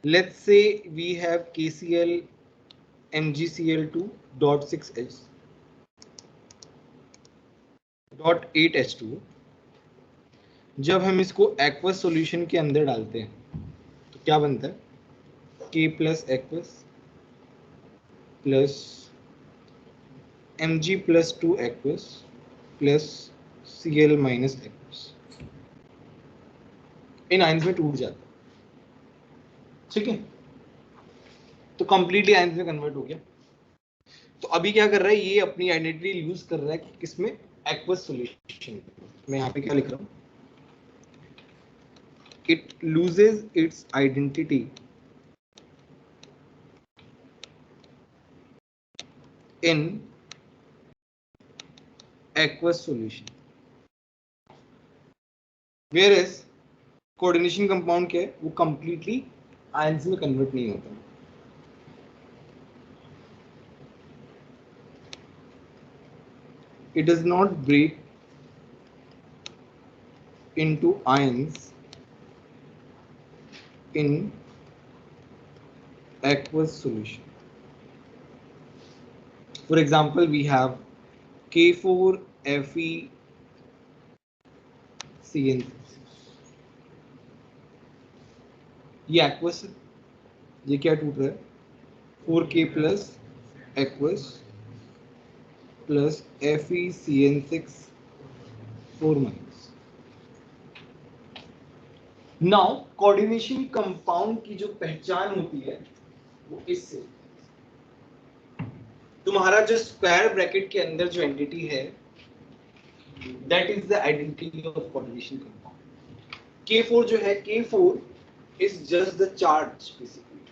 Let's say we have KCl MgCl2 dot 6H dot 8H2। जब हम इसको aqueous solution के अंदर डालते हैं तो क्या बनता है? K plus aqueous plus Mg plus 2 aqueous plus Cl minus aqueous, इन आयंस में टूट जाता है। ठीक है, तो कंप्लीटली आयंस में कन्वर्ट हो गया। तो अभी क्या कर रहा है, ये अपनी आइडेंटिटी यूज कर रहा है कि किसमें? Aqueous solution. मैं यहाँ पे क्या लिख रहा हूँ? It loses its identity in aqueous solution, whereas coordination compound क्या है, वो कंप्लीटली आयंस में कन्वर्ट नहीं होता। It does not break into ions in aqueous solution. For example, we have K4FeCN। ये aqueous है, ये क्या टूट रहा है? 4K plus aqueous plus FeCN6 4 minus. Now coordination compound की जो पहचान होती है वो इससे, तुम्हारा जो स्क्वायर ब्रैकेट के अंदर जो एंटिटी है that is the identity of coordination compound. K4 जो है, K4 is just the charge basically,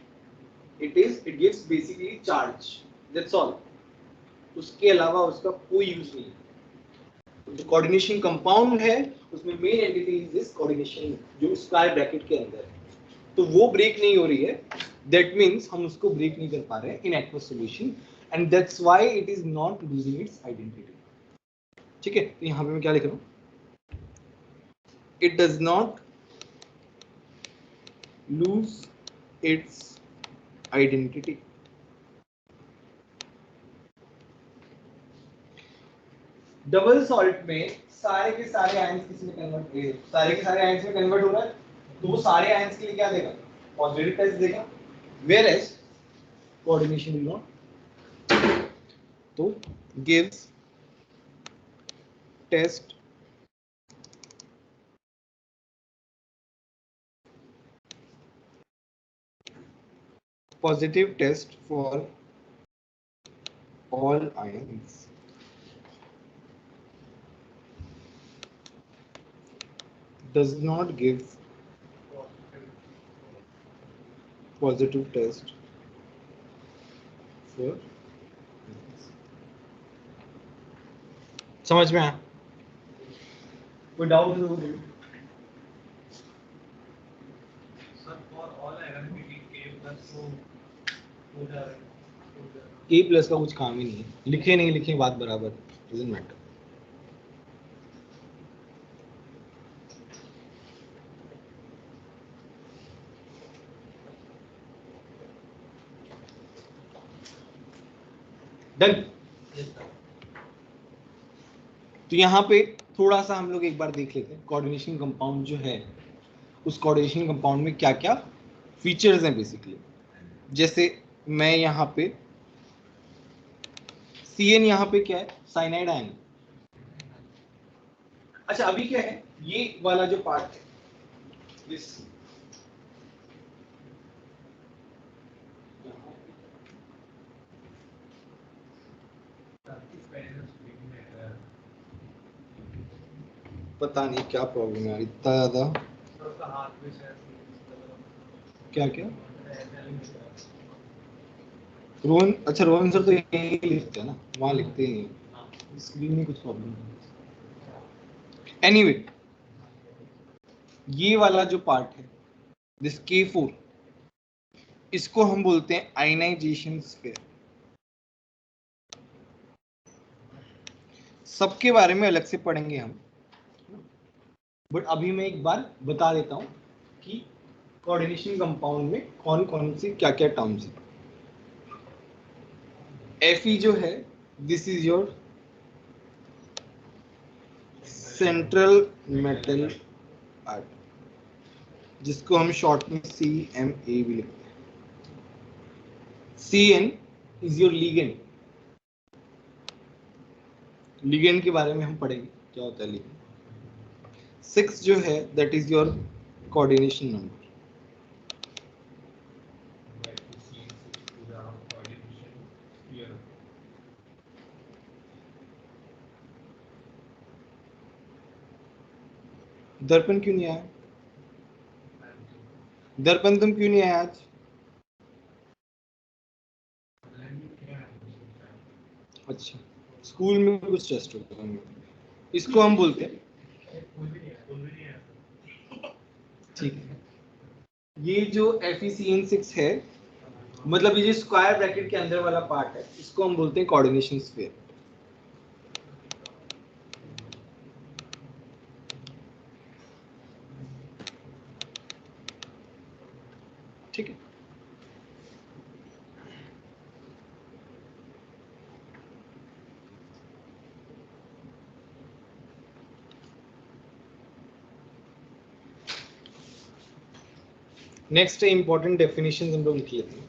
it gives basically charge, that's all। उसके अलावा उसका कोई यूज नहीं है। जो कोऑर्डिनेशन कंपाउंड है उसमें main entity is this coordination जो स्क्वायर ब्रैकेट के अंदर है, तो वो ब्रेक नहीं हो रही है। दैट मींस हम उसको ब्रेक नहीं कर पा रहे हैं इन aqueous solution, and that's why it is not losing its identity. ठीक है, तो यहाँ पे मैं क्या लिख रहा हूँ? It does not lose its identity double salt में सारे के सारे आयंस किसमें कन्वर्ट हो, सारे के सारे आयंस में कन्वर्ट हो रहा है, तो वो सारे आयंस के लिए क्या देगा? पॉजिटिव टेस्ट देगा। Whereas coordination will not, तो gives test positive test for all ions, does not give positive test for, समझ में आया? कोई डाउट हो तो K प्लस का कुछ काम ही नहीं है, लिखे नहीं लिखे बात बराबर, डजंट मैटर। डन। तो यहाँ पे थोड़ा सा हम लोग एक बार देख लेते हैं कोऑर्डिनेशन कंपाउंड जो है, उस कोऑर्डिनेशन कंपाउंड में क्या क्या फीचर्स हैं बेसिकली। जैसे मैं यहाँ पे CN, यहाँ पे क्या है? Cyanide ion. अच्छा अभी क्या है, ये वाला जो पार्ट है दिस, पता नहीं क्या प्रॉब्लम है इतना ज्यादा, क्या क्या रोहन, अच्छा रोहन सर तो यही लिखते हैं ना, वहां लिखते ही नहीं, स्क्रीन में कुछ प्रॉब्लम है। एनीवे ये वाला जो पार्ट है दिस K4, इसको हम बोलते हैं आयनाइजेशन स्फीयर। सबके बारे में अलग से पढ़ेंगे हम, बट अभी मैं एक बार बता देता हूं कि कोऑर्डिनेशन कंपाउंड में कौन कौन सी क्या क्या टर्म्स है। Fe जो है, this is your central metal art, जिसको हम शॉर्ट में CMA भी लिखते हैं। Cn is your ligand. Ligand के बारे में हम पढ़ेंगे क्या होता है लिगेंड। 6 जो है that is your coordination number. दर्पण क्यों नहीं आया? दर्पण तुम क्यों नहीं आया आज? अच्छा, स्कूल में कुछ टेस्ट होता है, इसको हम बोलते हैं, ठीक है। ये जो FeCN6 है, मतलब ये जो स्क्वायर ब्रैकेट के अंदर वाला पार्ट है, इसको हम बोलते हैं कोऑर्डिनेशन स्फीयर। ठीक है। नेक्स्ट है इंपॉर्टेंट डेफिनेशन, हम लोग लिख लेते हैं।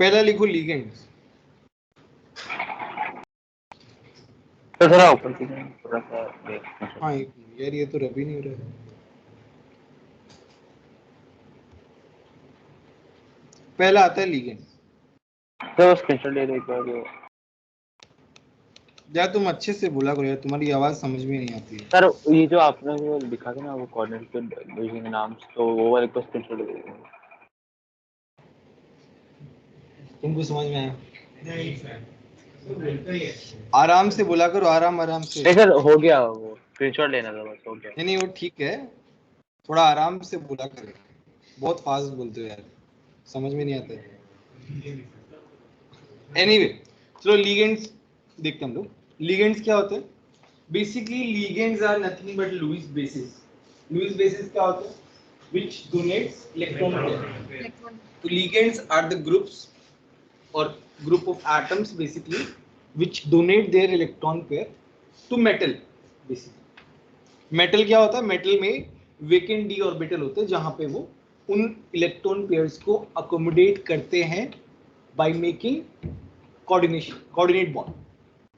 पहला लिखो लिगेंड। तो थोड़ा ऊपर की थोड़ा सा हाँ यार, ये तो रबी नहीं हो रहा है। पहला आता है लिगेंड। तो स्क्रीनशॉट ले लो एक बार। यार तुम अच्छे से बोला करो यार, तुम्हारी आवाज समझ में नहीं आती है। सर ये जो आपने वो लिखा था ना वो कोऑर्डिनेट के डिवीजन के नाम, तो वो वाले को स्क्रीनशॉट ले लो। तुमको समझ में आया? नहीं सर, आराम से बोला करो, आराम से। नहीं सर, हो गया, वो स्क्रीनशॉट लेना था बस, हो गया। नहीं वो ठीक है, थोड़ा आराम से बोला करो, बहुत फास्ट बोलते हो यार, समझ में नहीं आता है। एनीवे, चलो लिगेंड्स देखते हैं हम लोग। लिगेंड्स क्या होते हैं? Basically ligands are nothing but Lewis bases. Lewis bases क्या होते हैं? which donates electron pair. So ligands are the groups or group of atoms basically which donate their electron pair to metal basically. Metal क्या होता है? Metal में vacant d orbital होते हैं जहां पे वो उन इलेक्ट्रॉन पेयर्स को अकोमोडेट करते हैं by making coordinate bond.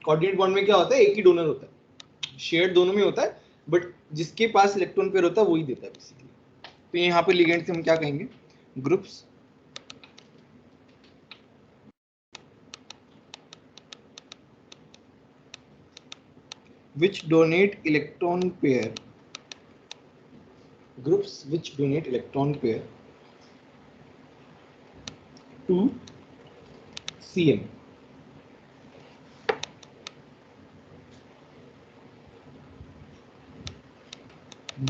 Coordinate bond में क्या होता है? एक ही डोनर होता है, शेयर दोनों में होता है, बट जिसके पास इलेक्ट्रॉन पेयर होता है वही देता है बेसिकली। तो यहाँ पे लिगेंड से हम क्या कहेंगे? Groups which donate electron pair, groups which donate electron pair to CM.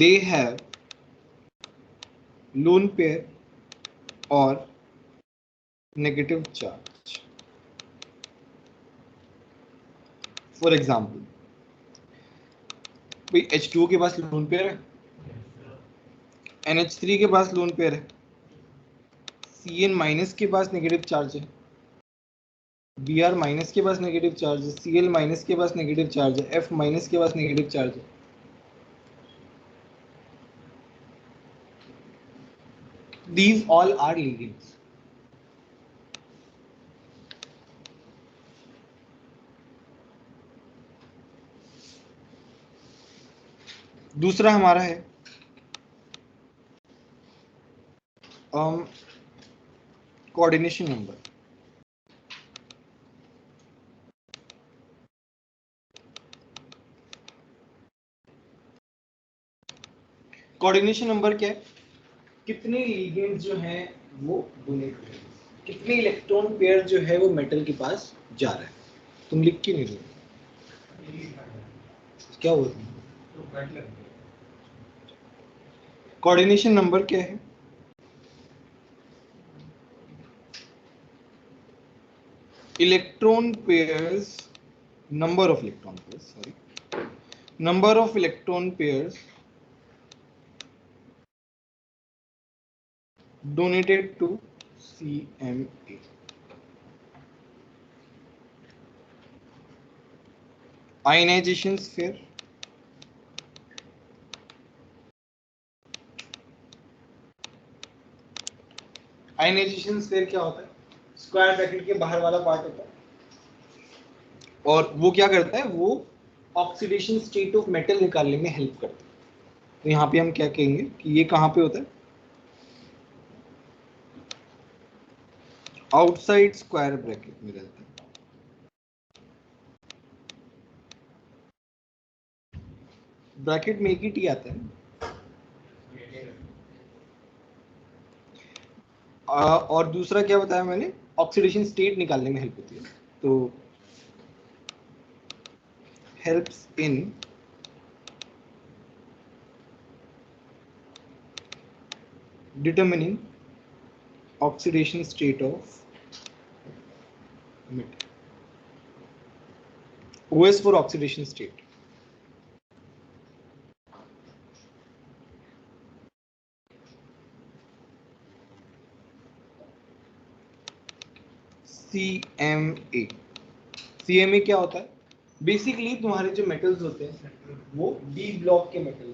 They have lone pair or negative charge. For example, भाई H2O के पास लोन पेयर है, NH3 के पास लोन पेयर है, Cn माइनस के पास नेगेटिव चार्ज है, Br minus के पास negative charge है, Cl minus के पास नेगेटिव चार्ज है, F माइनस के पास नेगेटिव चार्ज है। These all are ligands. दूसरा हमारा है कोऑर्डिनेशन नंबर। कोऑर्डिनेशन नंबर क्या है? कितने लिगेंड्स जो हैं वो डोनेट कर रहे हैं, कितने इलेक्ट्रॉन पेयर जो है वो मेटल के पास जा रहा है। तुम लिख क्यों नहीं रहे? क्या हुआ? कोऑर्डिनेशन नंबर क्या है? Electron pairs, number of electron pairs, sorry, number of electron pairs donated to CMA. Ionization sphere, ionisation sphere क्या होता है? स्क्वायर ब्रैकेट के बाहर वाला पार्ट होता है और वो क्या करता है? वो ऑक्सीडेशन स्टेट ऑफ मेटल निकालने में हेल्प करता है। तो यहाँ पे हम क्या कहेंगे कि ये कहाँ पे होता है? आउटसाइड स्क्वायर ब्रैकेट में रहता है। ब्रैकेट में एक ही टी आता है। और दूसरा क्या बताया मैंने? ऑक्सीडेशन स्टेट निकालने में हेल्प होती है। तो helps in determining oxidation state of metal. O is for oxidation state. CMA. CMA क्या होता है? बेसिकली तुम्हारे जो मेटल्स होते हैं वो डी ब्लॉक के मेटल,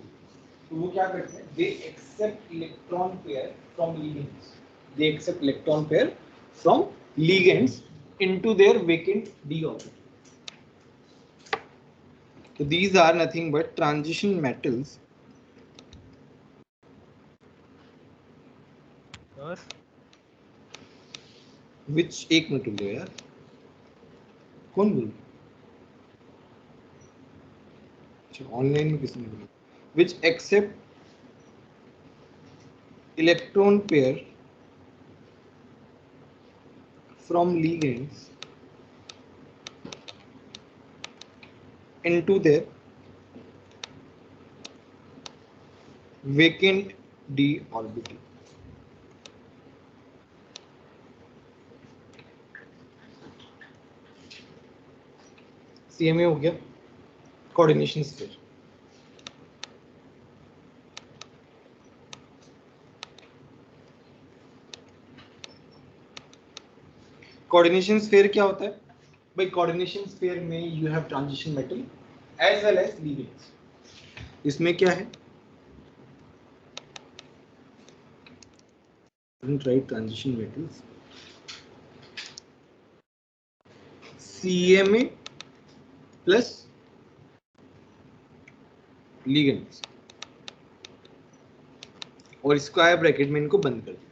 तो वो क्या करते हैं? They accept electron pair from ligands, they accept electron pair from ligands into their vacant d orbital. So these are nothing but transition metals. Which एक मिनट रुको यार, कौन बोल? अच्छा ऑनलाइन में किसने बोला? Which accept electron pair from ligands into their vacant d orbital. CMA हो गया, कोऑर्डिनेशन स्फीयर. कोऑर्डिनेशन स्फीयर क्या होता है भाई? कोऑर्डिनेशन स्फीयर में you have transition metal as well as ligands. इसमें क्या है? Right, transition metals CMA plus ligands और स्क्वायर ब्रैकेट में इनको बंद कर दिया.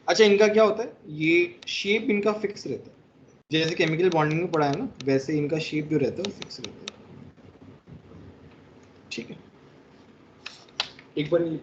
अच्छा इनका क्या होता है? ये शेप इनका फिक्स रहता है, जैसे केमिकल बॉन्डिंग में पढ़ा है ना, वैसे इनका शेप जो रहता है वो फिक्स रहता है. ठीक है, एक बार ये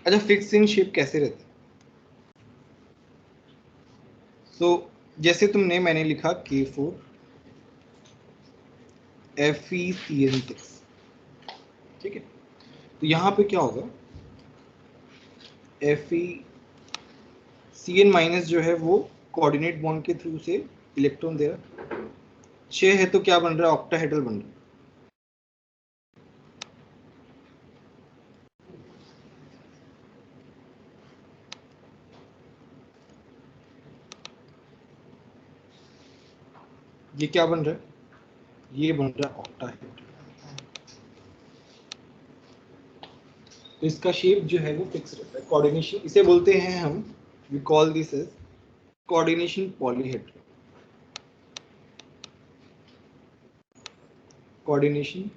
अच्छा फिक्स इन शेप कैसे रहता है? तो जैसे तुमने मैंने लिखा K4 FeCN6, ठीक है, तो यहाँ पे क्या होगा? FeCN माइनस जो है वो कोऑर्डिनेट बॉन्ड के थ्रू से इलेक्ट्रॉन दे रहा, 6 है तो क्या बन रहा है? ऑक्टाहेड्रल बन रहा है. ये क्या बन रहा है? ये बन रहा है ऑक्टाहेड्रल। तो इसका शेप जो है वो फिक्स रहता है। कोऑर्डिनेशन इसे बोलते हैं हम, we call this as coordination polyhedral. Coordination,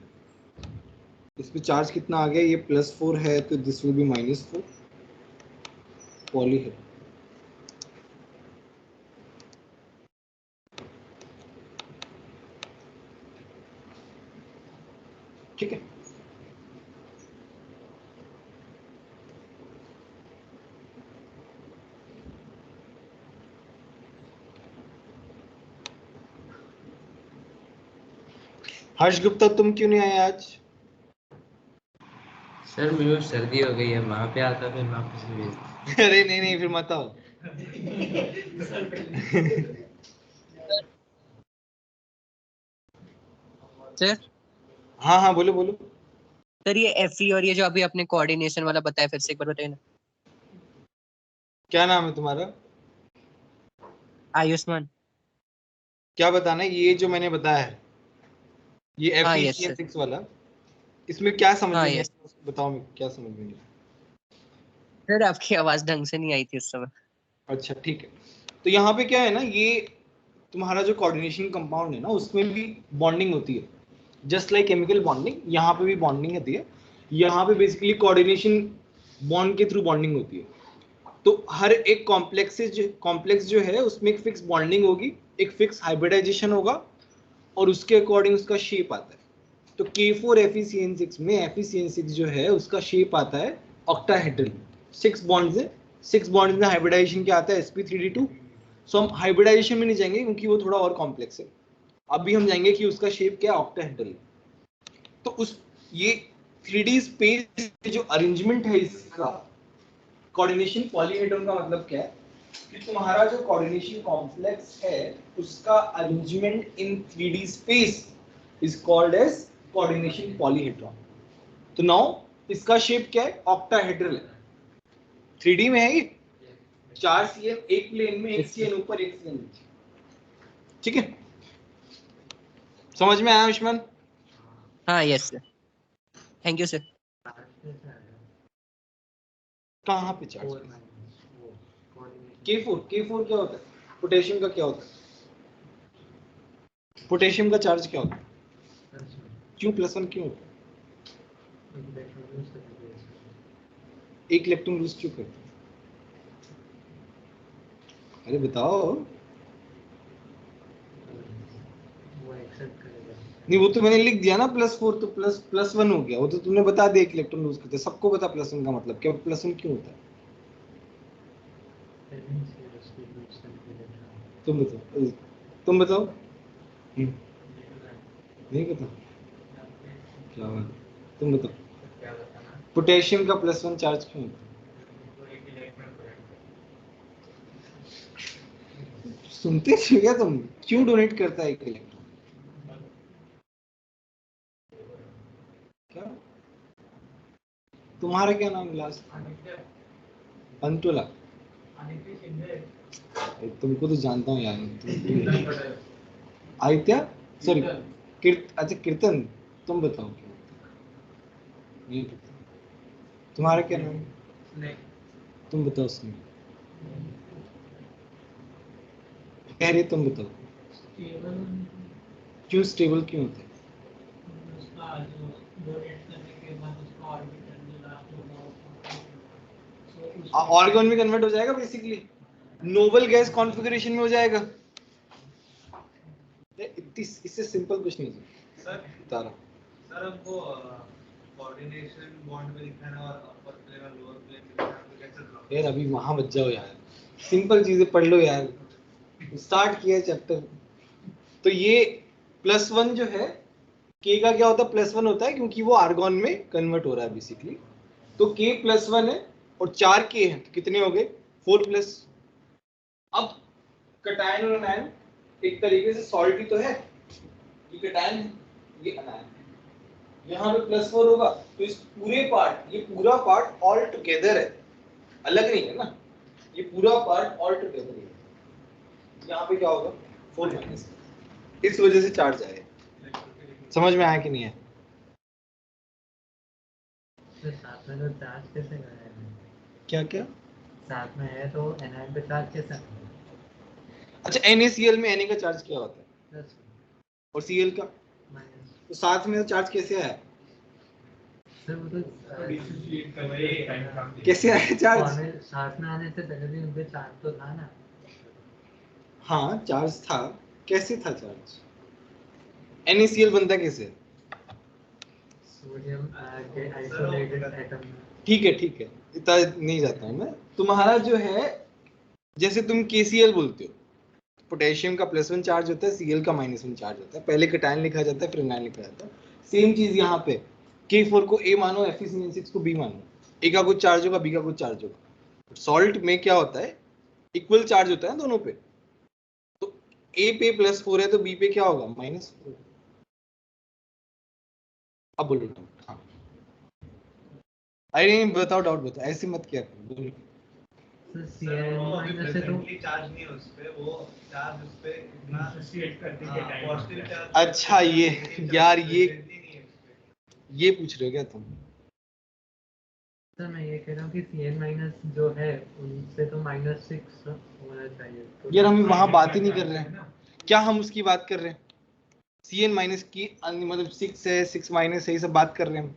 इस पे चार्ज कितना आ गया? ये +4 है तो दिस विल बी -4 पॉलीहेड्रल। ठीक है, हर्ष गुप्ता तुम क्यों नहीं आए आज? सर मुझे सर्दी हो गई है, वहाँ पे आता फिर वापस भेज। अरे नहीं नहीं, फिर मत आओ। सर हाँ हाँ बोलो बोलो। सर ये एफई और ये जो अभी आपने कोऑर्डिनेशन वाला बताया, फिर से एक बार बताइए ना। क्या नाम है तुम्हारा? आयुष्मान। क्या बताना है? ये जो मैंने बताया है, ये हाँ यस सर। FECN6 वाला, इसमें क्या समझ हाँ में नहीं यस आया? बताओ मैं क्या समझ में नहीं आया? सर, आपकी आवाज ढंग से नहीं आई थी उस समय। अच्छा ठीक है, तो यहाँ पे क्या है ना, ये तुम्हारा जो कोऑर्डिनेशन कंपाउंड है ना, उसमें भी बॉन्डिंग होती है, जस्ट लाइक केमिकल बॉन्डिंग। यहाँ पे भी बॉन्डिंग होती है। यहाँ पे बेसिकली कोऑर्डिनेशन बॉन्ड के थ्रू बॉन्डिंग होती है। तो हर एक कॉम्प्लेक्स जो है उसमें एक फिक्स बॉन्डिंग होगी, एक फिक्स हाइब्रिडाइजेशन होगा, और उसके अकॉर्डिंग उसका शेप आता है। तो K4FeCN6 में FeCN6 जो है उसका शेप आता है ऑक्टाहेड्रल। 6 बॉन्ड्स है, 6 बॉन्ड्स में हाइब्रिडाइजेशन क्या आता है? sp3d2। सो हम हाइब्रिडाइजेशन में नहीं जाएंगे क्योंकि वो थोड़ा और कॉम्प्लेक्स है। अभी हम जाएंगे कि उसका शेप क्या है, ऑक्टाहेड्रल। तो उस ये 3D स्पेस जो अरेंजमेंट है इसका, कोऑर्डिनेशन पॉलीहेड्रल का मतलब क्या है कि तुम्हारा जो कोऑर्डिनेशन कॉम्प्लेक्स है उसका arrangement in 3D space is called as coordination polyhedron. तो नाउ इसका शेप क्या है? ऑक्टाहेड्रल है। 3D में है ये, 4 CM एक प्लेन में, एक CN ऊपर एक CN नीचे। ठीक है, समझ में आया आयुष्मान? हाँ yes sir, thank you sir. कहाँ पे चार्ज? K4 क्या होता है? पोटेशियम का क्या होता है? पोटेशियम का चार्ज क्या होता है? क्यों +1 क्यों होता है? एक इलेक्ट्रॉन लूज क्यों करता है? अरे बताओ। नहीं वो तो मैंने लिख दिया ना, +4 तो +1 हो गया। वो तो तुमने बता दिया कि इलेक्ट्रॉन लूज करते हैं, सबको पता +1 का मतलब क्या, +1 क्यों होता है? तुम बताओ, तुम बताओ। नहीं पता? क्या बात, तुम बताओ। पोटेशियम का +1 चार्ज क्यों होता है? सुनते हो क्या तुम? क्यों डोनेट करता है एक इलेक्ट्रॉन? क्या तुम्हारा क्या नाम है लास्ट? पंतुला। तुमको तो जानता हूँ यार। आदित्य, सॉरी अच्छा कीर्तन, तुम बताओ क्या? नहीं पता। तुम्हारा क्या नाम है? तुम बताओ सुन। कह रही तुम बताओ। क्यों स्टेबल क्यों होता है? ऑर्गन में कन्वर्ट हो जाएगा, बेसिकली नोबल गैस कॉन्फ़िगरेशन में हो जाएगा। इससे सिंपल कुछ नहीं है सर। तारा सर हमको कोऑर्डिनेशन बॉन्ड में लिखना है और अपर प्लेन और लोअर प्लेन में लिखना है, तो कैसे ड्रॉ? यार अभी वहां बच जाओ यार, सिंपल चीजें पढ़ लो यार, स्टार्ट किया चैप्टर। तो ये +1 जो है, K का क्या होता है? +1 होता है क्योंकि वो आर्गन में कन्वर्ट हो रहा है बेसिकली। तो K +1 है और 4 K है, तो कितने हो गए? 4+। अब कटायन और अनायन एक तरीके से सॉल्ट ही तो है। ये कटायन है, ये अनायन है। यहाँ पे +4 होगा तो इस पूरे पार्ट, ये पूरा पार्ट ऑल टुगेदर है, अलग नहीं है ना, ये पूरा पार्ट ऑल टुगेदर है। यहाँ पे क्या होगा? 4 - इस वजह से चार्ज आए। समझ में आया कि नहीं है? तो साथ में तो चार्ज कैसे गया है? क्या क्या? साथ में है तो एनायन पे चार्ज कैसे आया? अच्छा, NaCl में Na का चार्ज क्या होता है प्लस और Cl का, माइनस। तो साथ में चार्ज कैसे आया? सर वो तो कैसे आया चार्ज? साथ में आने से पहले भी उनपे चार्ज तो था ना। हाँ चार्ज था। कैसे था चार्ज? NaCl बनता कैसे? सोडियम के आइसोलेटेड एटम। ठीक है इतना नहीं जाता हूँ मैं। तुम्हारा जो है, जैसे तुम KCl बोलते हो, पोटेशियम का +1 चार्ज होता है, Cl का -1 चार्ज होता है, पहले कैटायन लिखा जाता है फिर एनायन लिखा जाता है। सेम चीज यहाँ पे, K4 को A मानो, FeCN6 को B मानो, A का कुछ चार्ज होगा, B का कुछ चार्ज होगा। सॉल्ट में क्या होता है, इक्वल चार्ज होता है दोनों पे, तो A पे +4 है तो B पे क्या होगा, -4। अब बोलो हाँ, अरे बताओ, डाउट बताओ, ऐसे मत किया करो, बोलो। सर Cl माइनस से तो चार्ज नहीं है उस पे, वो चार्ज उस पे इतना पॉजिटिव चार्ज। अच्छा ये यार ये पूछ रहे हो क्या तुम? सर मैं ये कह रहा हूँ कि Cl माइनस जो है उनसे तो -6 होना चाहिए। तो यार हम वहां बात ही नहीं कर रहे हैं, क्या हम उसकी बात कर रहे हैं? Cn- की मतलब 6 है, 6 माइनस है, ये सब बात कर रहे हैं हम?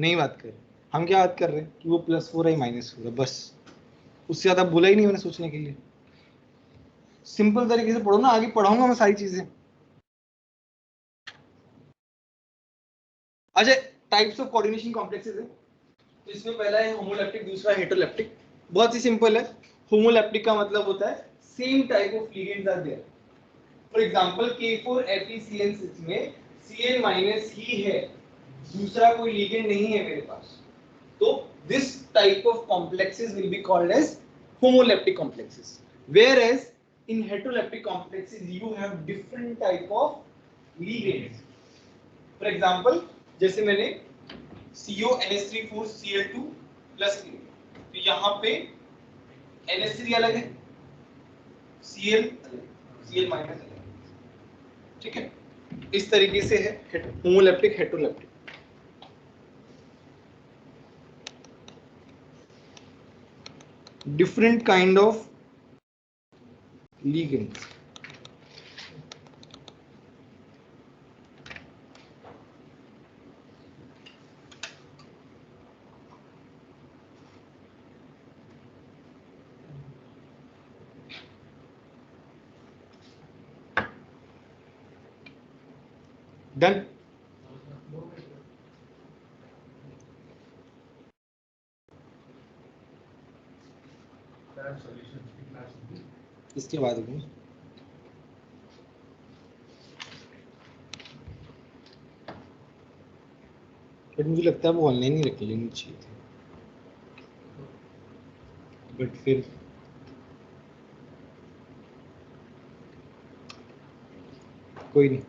नहीं बात कर रहे। हम क्या बात कर रहे हैं कि वो +4 है -4 है, बस। उससे ज्यादा बोला ही नहीं मैंने सोचने के लिए। सिंपल तरीके से पढ़ो ना, आगे पढ़ाऊंगा मैं सारी चीजें। अच्छा, टाइप्स ऑफ कोऑर्डिनेशन कॉम्प्लेक्सेस है, तो इसमें पहला है होमोलैप्टिक, दूसरा हेटेरोलैप्टिक। बहुत ही सिंपल है। होमोलैप्टिक का मतलब होता है same type of ligands are there. For example K4FeCN6 में Cl- ही है, दूसरा कोई लिगेंड नहीं है मेरे पास, तो this type of complexes will be called as homoleptic complexes, whereas in heteroleptic complexes you have different type of ligands. For example, जैसे मैंने CONH3 4Cl2 प्लस लिया, तो यहाँ पे NH3 अलग है, Cl माइनस अलग है, ठीक है? इस तरीके से है homoleptic हेटेरोलैप्टिक। Different kind of ligands. Done. इसके बाद में बट मुझे लगता है वो ऑनलाइन ही रख लेनी चाहिए थी, बट फिर कोई नहीं।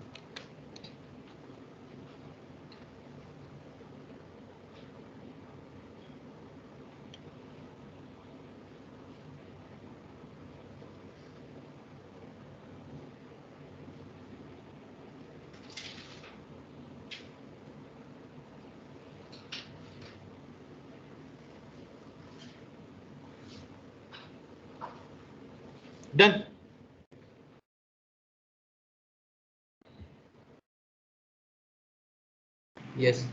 डन। यस।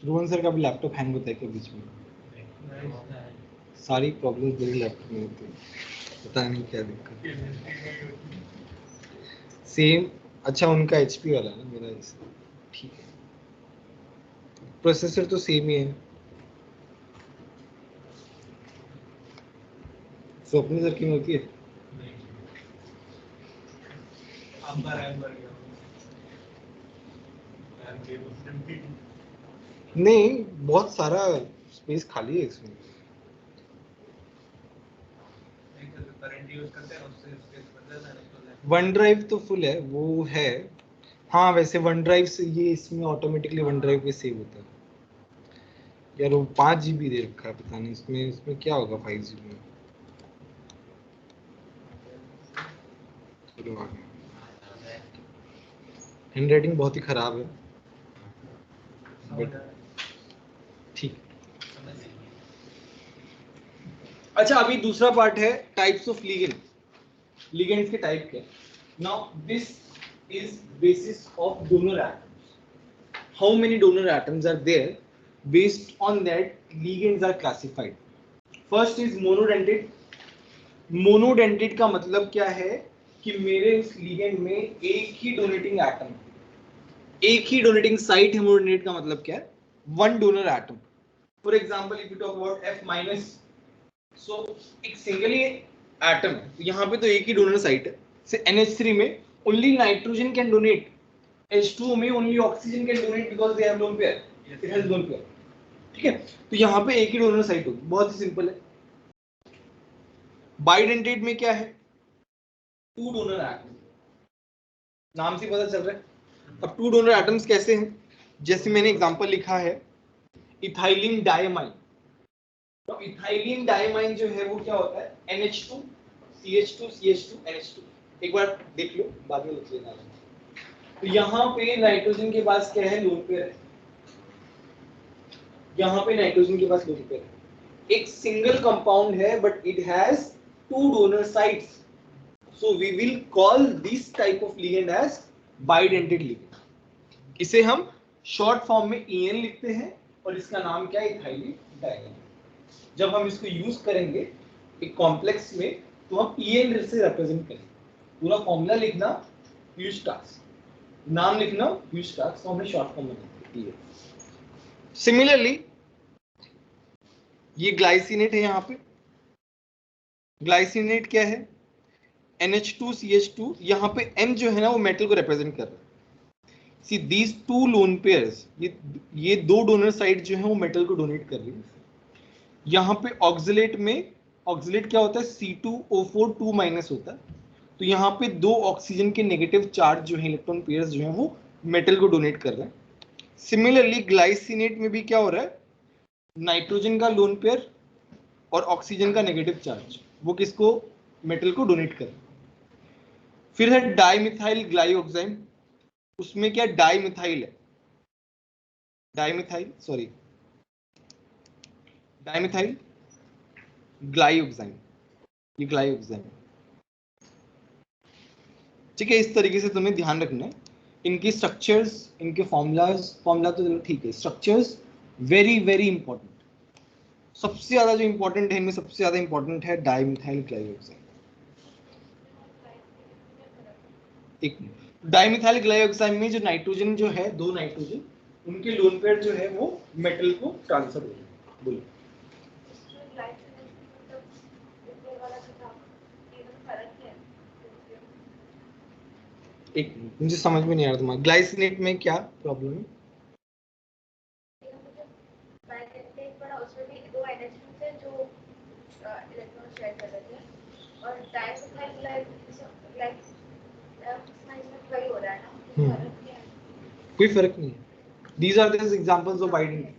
रोहन सर का भी लैपटॉप हैंग होता है क्या बीच में? सारी प्रॉब्लम्स मेरे लैपटॉप में होती है, पता नहीं क्या दिक्कत। सेम। अच्छा उनका HP वाला ना, मेरा इस ठीक है, प्रोसेसर तो सेम ही है। स्वप्न सर क्यों होती है? आपका रैम बढ़ गया। नहीं, बहुत सारा स्पेस खाली है इसमें। करंट यूज करते हैं उससे स्पेस बदल जाता है। वन ड्राइव तो फुल है वो है। हाँ वैसे वन ड्राइव से ये इसमें ऑटोमेटिकली वन ड्राइव पे सेव होता है यार। वो 5 GB दे रखा है, पता नहीं इसमें इसमें क्या होगा 5 GB में। चलो आगे। हैंड राइटिंग बहुत ही खराब है बट ठीक। अच्छा अभी दूसरा पार्ट है टाइप्स ऑफ लिगेंड। लिगेंड्स के टाइप क्या है। Now this is basis of donor atoms. How many donor atoms are there, based on that ligands are classified. First is monodentate. Monodentate का मतलब क्या है कि मेरे उस लिगेंड में एक ही डोनेटिंग एटम, एक ही डोनेटिंग साइट है। मोनोडेंटेड का मतलब क्या है, one donor atom. For example if you talk about F-, सो एक सिंगल ही एटम है, यहाँ पे तो एक ही डोनर साइट है। से NH3 में only nitrogen can donate, H2O में only oxygen can donate because they have lone pair, it has lone pair. ठीक है, तो यहाँ पे एक ही डोनर साइट होगी, बहुत ही सिंपल है। बाइडेंटेड में क्या है, टू डोनर एटम, नाम से पता चल रहा है। अब टू डोनर एटम्स कैसे हैं, जैसे मैंने एग्जांपल लिखा है इथाइलिन डायमाइन। तो इथाइलिन डायमाइन जो है वो क्या होता है, NH2 CH2 CH2 NH2। एक बार देख लो, बाद में लिख लेना। तो यहाँ पे नाइट्रोजन के पास क्या है, लोन पेयर है। यहाँ पे नाइट्रोजन के पास लोन पेयर है। एक सिंगल कंपाउंड है but it has two donor sites, so we will call this type of ligand as bidentate ligand। इसे हम शॉर्ट फॉर्म में EN लिखते हैं और इसका नाम क्या है, इथाइलिन डाइमाइन। जब हम इसको यूज करेंगे एक कॉम्प्लेक्स में तो हम EN से रिप्रेजेंट करेंगे। पूरा फॉर्मूला लिखना ह्यूस्टाक्स, नाम लिखना ह्यूस्टाक्स, तो हमने शॉर्ट फॉर्म में लिखा है। सिमिलरली ये ग्लाइसिनेट है, यहाँ पे ग्लाइसिनेट क्या है, NH2CH2। यहाँ पे N जो है ना वो मेटल को रिप्रेजेंट कर रहा है। See these two lone pairs, ये दो डोनर साइड जो है वो मेटल को डोनेट कर रही है। यहाँ पे ऑक्सिलेट में, ऑक्सिलेट क्या होता है, C2O4 2- होता है। तो यहाँ पे दो ऑक्सीजन के नेगेटिव चार्ज जो है, इलेक्ट्रॉन पेयर्स जो है वो मेटल को डोनेट कर रहे हैं। सिमिलरली ग्लाइसिनेट में भी क्या हो रहा है, नाइट्रोजन का लोन पेयर और ऑक्सीजन का नेगेटिव चार्ज, वो किसको, मेटल को डोनेट कर रहे हैं। फिर है डाइमिथाइल ग्लाइऑक्साइड। उसमें क्या डाइमिथाइल है, डाइमिथाइल सॉरी डाइमिथाइल ग्लाइऑक्साइड, ये ग्लाइऑक्साइड। ठीक है, इस तरीके से तुम्हें ध्यान रखना है। इनकी स्ट्रक्चर्स, इनके फॉर्मूलाज, फॉर्मूला तो ठीक है, स्ट्रक्चर्स वेरी वेरी इंपॉर्टेंट। सबसे ज्यादा जो इंपॉर्टेंट है इनमें, सबसे ज्यादा इंपॉर्टेंट है डाइमिथाइल ग्लाइऑक्साइड। एक डाइमिथाइल ग्लाइऑक्साइड में जो नाइट्रोजन जो है, दो नाइट्रोजन, उनके लोन पेयर जो है वो मेटल को ट्रांसफर हो रहे हैं। बोलो। एक मिनट, मुझे समझ में नहीं आ रहा तुम्हारा ग्लाइसिनेट में क्या प्रॉब्लम है। कोई फर्क नहीं है। These are the examples of bidentate।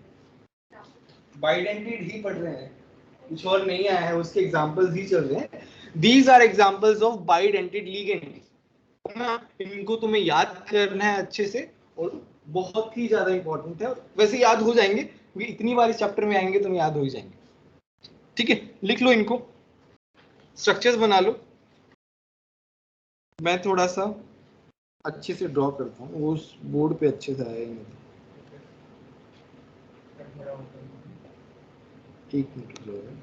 Bidentate ही पढ़ रहे हैं, कुछ और नहीं आया है, उसके एग्जांपल्स ही चल रहे हैं। These are examples of bidentate ligand। ना, इनको तुम्हें याद करना है अच्छे से और बहुत ही ज्यादा इंपॉर्टेंट है। वैसे याद हो जाएंगे क्योंकि इतनी बार इस चैप्टर में आएंगे तो याद हो ही जाएंगे। ठीक है, लिख लो इनको, स्ट्रक्चर्स बना लो। मैं थोड़ा सा अच्छे से ड्रॉ करता हूँ, वो उस बोर्ड पे अच्छे से आएगा नहीं। एक मिनट जो है,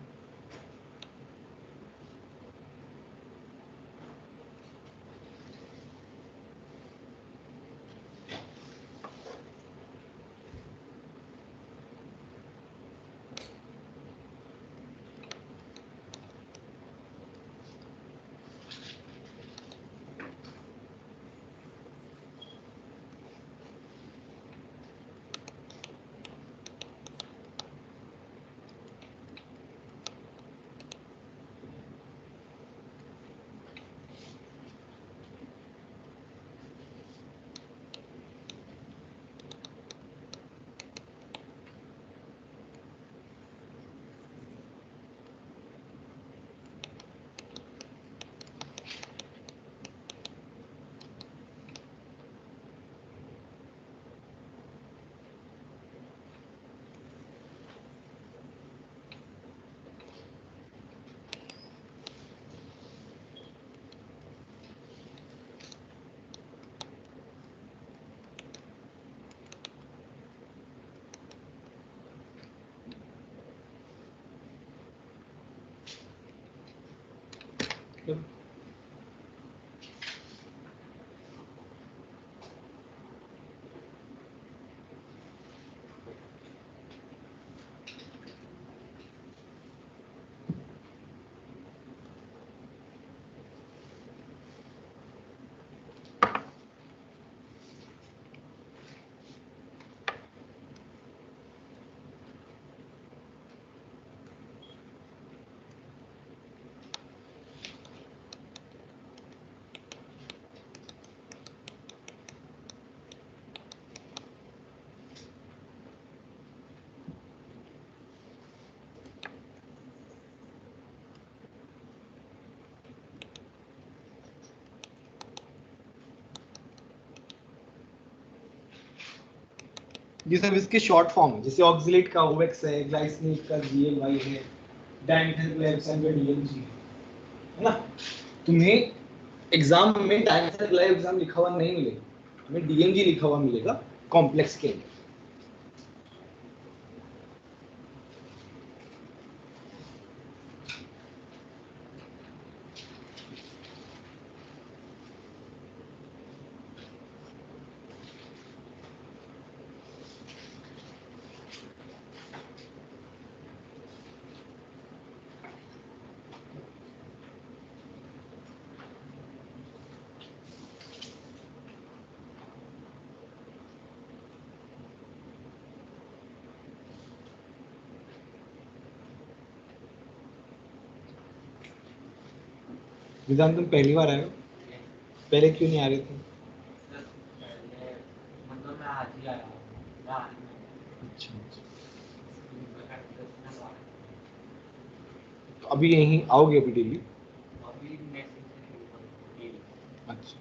करो। ये सब इसके शॉर्ट फॉर्म है, जैसे ऑक्सिलेट का ओएक्स है, ग्लाइसिनेट का जीएलवाई है, डायमिथाइलग्लाइकोसाइड का डीएमजी है ना। तुम्हें एग्जाम में डायमिथाइलग्लाइकोसाइड लिखा हुआ नहीं मिलेगा, हमें डीएमजी लिखा हुआ मिलेगा कॉम्प्लेक्स के अंदर। विधान तुम पहली बार आए हो, पहले क्यों नहीं आ रहे थे? मतलब मैं आज ही आया हूँ। अच्छा, तो अभी यहीं आओगे अभी डेली? अभी नेक्स्ट अच्छा,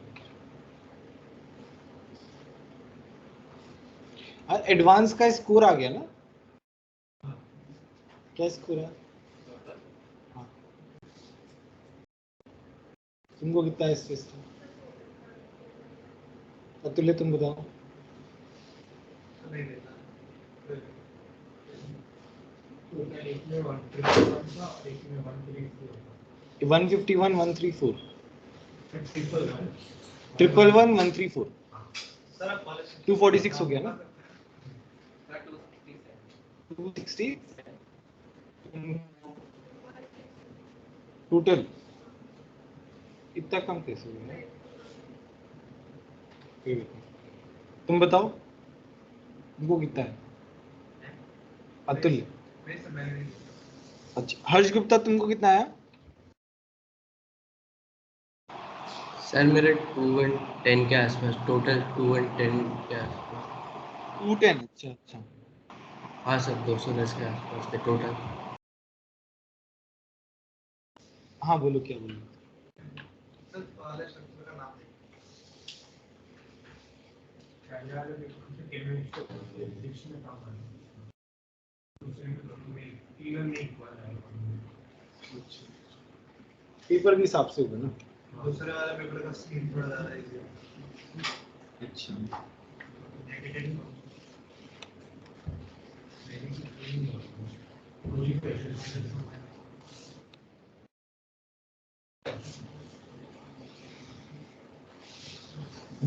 और एडवांस का स्कोर आ गया ना? क्या स्कोर है? हाँ। तुमको कितना है स्ट्रेस का? अतुल्य तुम बताओ। नहीं देता। एक में 151 था और एक में 134 था। 151 134 ट्रिपल 111 134 सर आप कॉलेज 246 हो गया ना? 260 टोटल इतना कम कैसे हो गया? तुम बताओ तुमको कितना है? अतुल्य। नहीं सर मैंने नहीं। अच्छा, हर्ष गुप्ता तुमको कितना आया? सर मेरे 210 के आसपास, टोटल 210 के आसपास। 210। अच्छा अच्छा, हाँ सर 210 के आसपास थे टोटल। हाँ बोलो क्या बोलो। सर कॉलेज शब्द का नाम है। पहले वाले पेपर से केमिस्ट्री को फिजिक्स में काम करना, दूसरे में तीनों में इक्वल है। पेपर के हिसाब से होगा ना? दूसरे वाले पेपर का स्कीम थोड़ा ज्यादा इजी है। अच्छा,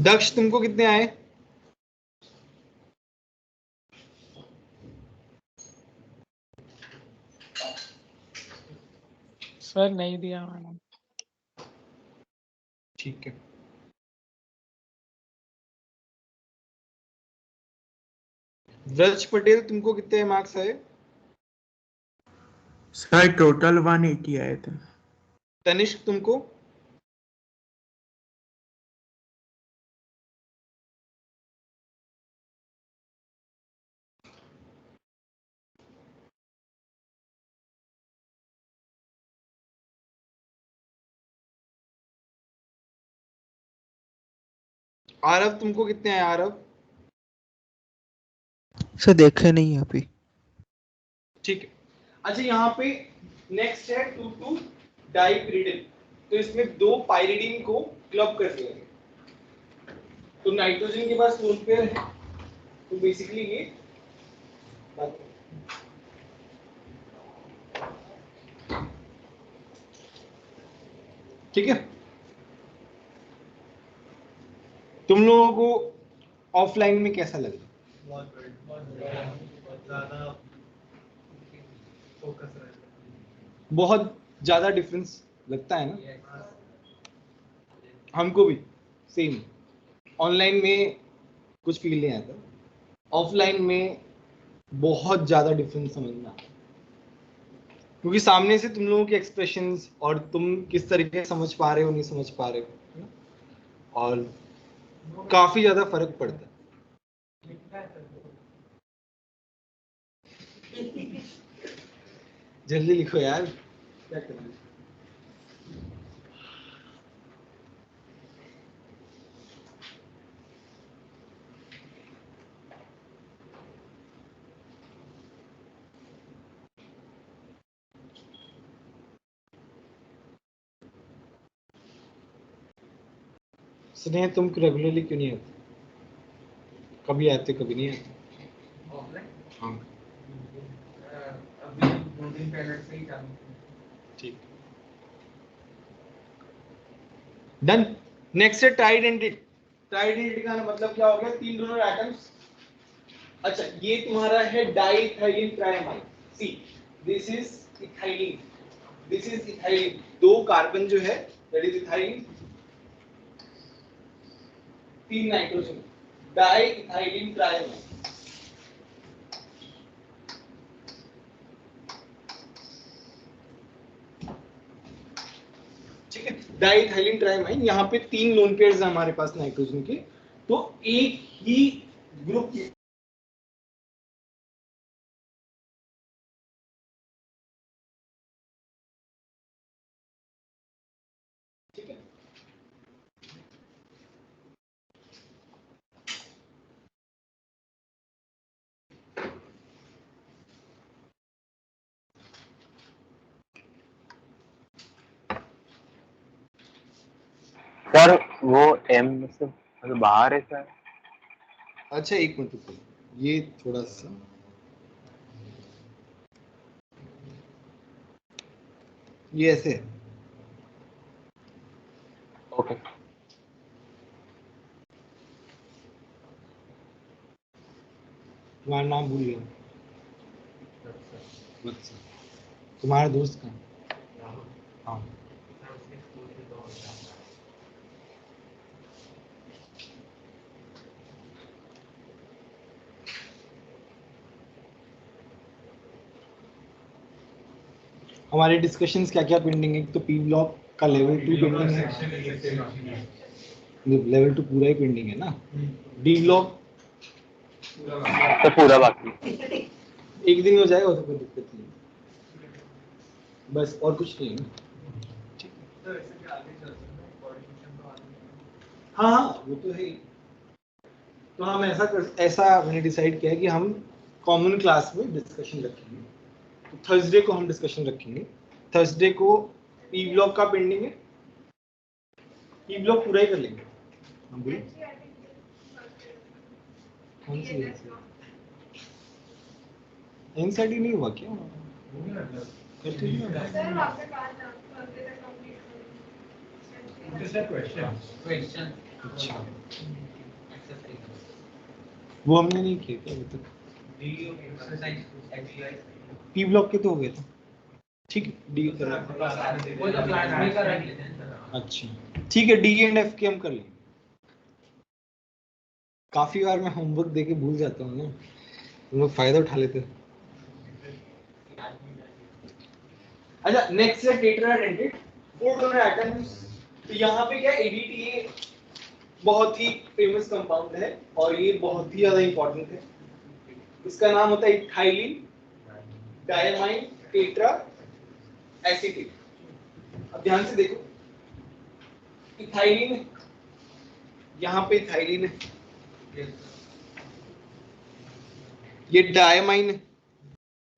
दक्ष तुमको कितने आए? सर नहीं दिया मैंने। ठीक है। व्रज पटेल तुमको कितने मार्क्स आए? सर टोटल 180 आए थे। तनिष्क तुमको? आरव तुमको कितने आए आरव? सर देखे नहीं है अभी। ठीक है। अच्छा, यहाँ पे नेक्स्ट है 2,2 डाइपिरिडिन। तो इसमें दो पाइरिडिन को क्लब कर दिया गया। तो नाइट्रोजन के पास लोन पेयर है, तो बेसिकली ये ठीक है, तुम लोगों को ऑफलाइन में कैसा लग रहा है? बहुत ज्यादा फोकस रहता बहुत ज्यादा डिफरेंस लगता है ना? है। हमको भी सेम। ऑनलाइन में कुछ फील नहीं आता, ऑफलाइन में बहुत ज्यादा डिफरेंस समझ में आता है, क्योंकि सामने से तुम लोगों के एक्सप्रेशंस और तुम किस तरीके से समझ पा रहे हो नहीं समझ पा रहे हो, है ना? और काफी ज्यादा फर्क पड़ता है। जल्दी लिखो यार, क्या करना है? स्नेह, तुम रेगुलरली क्यों नहीं आते? कभी आते कभी नहीं आते? ऑफलाइन हाँ अभी 2 दिन पहले से ही चालू किया। ठीक, डन। नेक्स्ट है ट्राइडेंटेड। ट्राइडेंटेड का मतलब क्या हो गया? 3 डोनर एटम्स। अच्छा, ये तुम्हारा है diethylene triamide. See, this is ethylene, this is ethylene. 2 carbon जो है that is ethylene, 3 nitrogen, diethylene triamide. ठीक है, डाइथाइलिन ट्राइमाइड। यहाँ पे 3 लोन पेयर्स हैं हमारे पास नाइट्रोजन के, तो एक ही ग्रुप की ठीक है। सर वो एम से मतलब बाहर है सर। अच्छा, एक मिनट रुको, ये थोड़ा सा ये ऐसे है। ओके तुम्हारा नाम भूल गया। अच्छा, तुम्हारा दोस्त का? हाँ, हमारे डिस्कशंस क्या क्या पेंडिंग है? तो पी ब्लॉक का लेवल 2 पेंडिंग है, लेवल 2 पूरा ही पेंडिंग है ना। डी ब्लॉक तो पूरा बाकी। एक दिन हो जाएगा तो कोई दिक्कत नहीं, बस और कुछ नहीं है ना। तो ऐसे भी आगे चल सकते हैं, कोऑर्डिनेशन तो आगे। हाँ हाँ, वो तो है ही। तो हम ऐसा मैंने डिसाइड किया है कि हम कॉमन क्लास में डिस्कशन रखेंगे। तो थर्सडे को हम डिस्कशन रखेंगे। थर्सडे को पी ब्लॉक का पेंडिंग है, पी ब्लॉक पूरा ही कर लेंगे हम भी। कौन सी एनसीईआरटी नहीं हुआ क्या? करते ही नहीं क्वेश्चन अच्छा, वो हमने नहीं किया क्या अभी तक? पी ब्लॉक के तो हो गए थे। ठीक है, डी कर लेंगे। वो तो क्लास में कर रहे हैं। अच्छा ठीक है, डी एंड एफ के हम कर लेंगे। काफी बार मैं होमवर्क देके भूल जाता हूँ ना, तुम लोग फायदा उठा लेते हो। अच्छा, नेक्स्ट है टेट्राडेंटेट 4 डोनर एटम्स। तो यहाँ पे क्या एडीटीए बहुत ही फेमस कंपाउंड है और ये बहुत ही ज्यादा इंपॉर्टेंट है। इसका नाम होता है इथाइलिन डायमाइन टेट्रा एसीटेट। अब ध्यान से देखो, इथाइलिन, यहाँ पे इथाइलिन है, ये डायमाइन है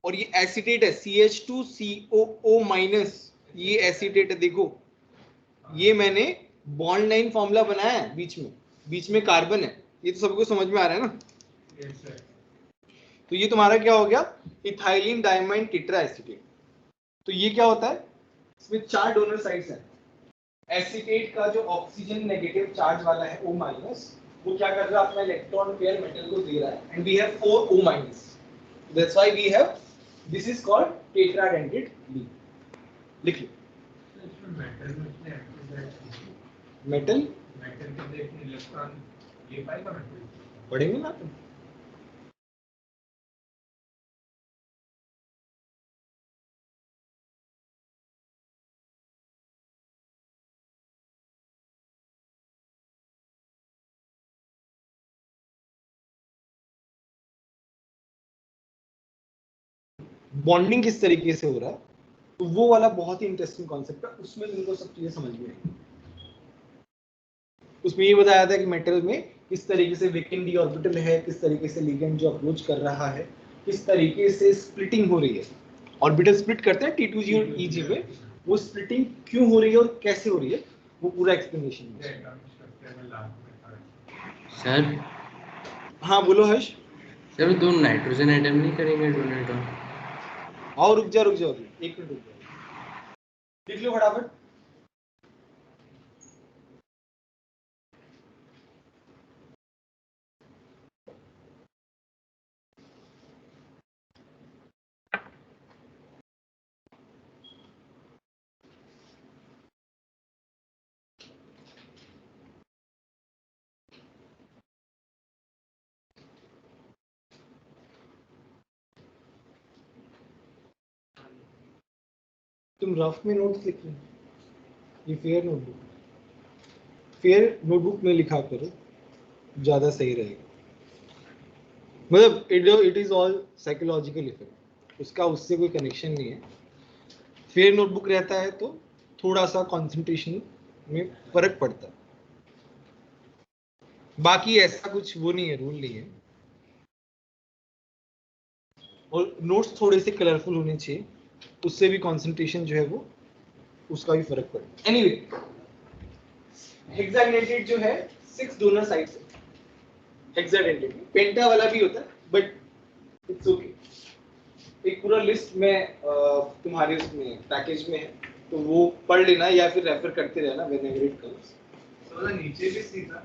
और ये एसीटेट है CH2COO माइनस, ये एसीटेट है। देखो ये मैंने बॉन्ड लाइन फॉर्मूला बनाया है, बीच में कार्बन है, ये तो सबको समझ में आ रहा है ना। तो ये तुम्हारा क्या हो गया? Ethylene diamine tetra acetate. तो ये क्या होता है? इसमें 4 डोनर साइट्स हैं, एसीटेट का जो ऑक्सीजन नेगेटिव चार्ज वाला है O माइनस, वो क्या कर रहा है, अपना इलेक्ट्रॉन पेयर मेटल को दे रहा है, and we have 4 O minus, that's why we have, this is called tetradentate leaf. लिखिए मेटल में इसने एक्टिव मेटल मेटल के लिए इलेक्ट्रॉन ले पाएगा मेटल. पढ़ेंगे ना तुम. बॉन्डिंग किस तरीके से हो रहा है, तो वो वाला बहुत ही इंटरेस्टिंग कॉन्सेप्ट है, उसमें तुमको सब चीजें समझ में आएंगी. उसमें ये बताया था कि मेटल में किस तरीके से वेकेंट डी ऑर्बिटल है, किस तरीके से लिगेंड जो अप्रोच कर रहा है, किस तरीके से स्प्लिटिंग हो रही है. ऑर्बिटल स्प्लिट करते हैं T2G और EG में, वो स्प्लिटिंग क्यों हो रही है और कैसे हो रही है, वो पूरा एक्सप्लेनेशन है. सर हाँ बोलो हर्ष. सर दो नाइट्रोजन एटम नहीं करेंगे डोनेट? और रुक जा एक मिनट रुक जा, लिख लो फटाफट. तुम रफ में नोट्स लिख लो, ये फेयर नोटबुक में लिखा करो, ज्यादा सही रहेगा. मतलब it is all psychological effect, उसका उससे कोई कनेक्शन नहीं है. फेयर नोटबुक रहता है तो थोड़ा सा कंसंट्रेशन में फर्क पड़ता है, बाकी ऐसा कुछ वो नहीं है, रूल नहीं है. और नोट्स थोड़े से कलरफुल होने चाहिए, उससे भी कंसंट्रेशन जो है वो उसका भी फर्क पड़ता है. एनीवे, हेक्साडेंटेट जो है 6 डोनर साइट्स है. हेक्साडेंटेट में पेंटा वाला भी होता है, बट इट्स ओके. एक पूरा लिस्ट में तुम्हारे उसमें पैकेज में है, तो वो पढ़ लेना या फिर रेफर करते रहना व्हेनेवर इट कम्स. तो नीचे भी सी था.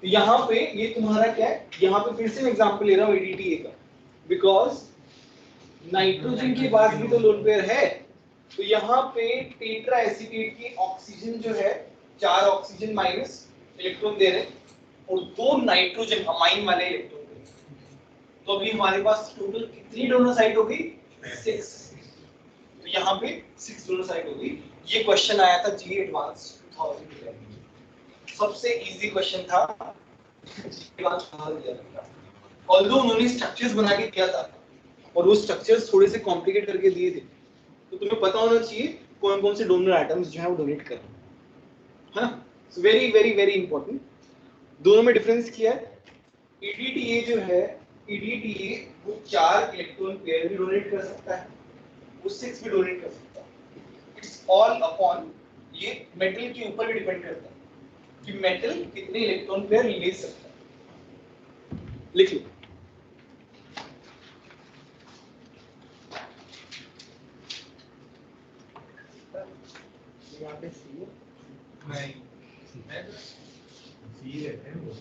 तो यहाँ पे ये तुम्हारा क्या है, यहाँ पे फिर से मैं एग्जांपल ले रहा हूँ ADTA का, बिकॉज नाइट्रोजन के पास भी तो लोन पेयर है. तो यहाँ पे टेट्रा एसीटेट की ऑक्सीजन जो है 4 ऑक्सीजन माइनस इलेक्ट्रॉन दे रहे हैं और 2 नाइट्रोजन अमाइन वाले इलेक्ट्रॉन दे रहे हैं. तो अभी हमारे पास टोटल कितनी डोनर साइट हो गई, 6. तो यहाँ पे 6 डोनर साइट हो गई. ये क्वेश्चन आया था जी एडवांस 2011, सबसे इजी क्वेश्चन था एडवांस 2011. ऑल्दो उन्होंने स्ट्रक्चर्स बना के दिया था और वो स्ट्रक्चर्स थोड़े से कॉम्प्लिकेट करके दिए थे, तो तुम्हें पता होना चाहिए कौन कौन से डोनर एटम्स जो है वो डोनेट कर रहे हैं, है ना. So very very very important. दोनों में डिफरेंस किया है. EDTA जो है, EDTA वो 4 इलेक्ट्रॉन पेयर भी डोनेट कर सकता है, वो 6 भी डोनेट कर सकता है. इट्स ऑल अपॉन, ये मेटल के ऊपर भी डिपेंड करता है कि मेटल कितने इलेक्ट्रॉन पेयर ले सकता है. लिख लो. यहाँ पे सी है, नहीं सी रहते हैं वो.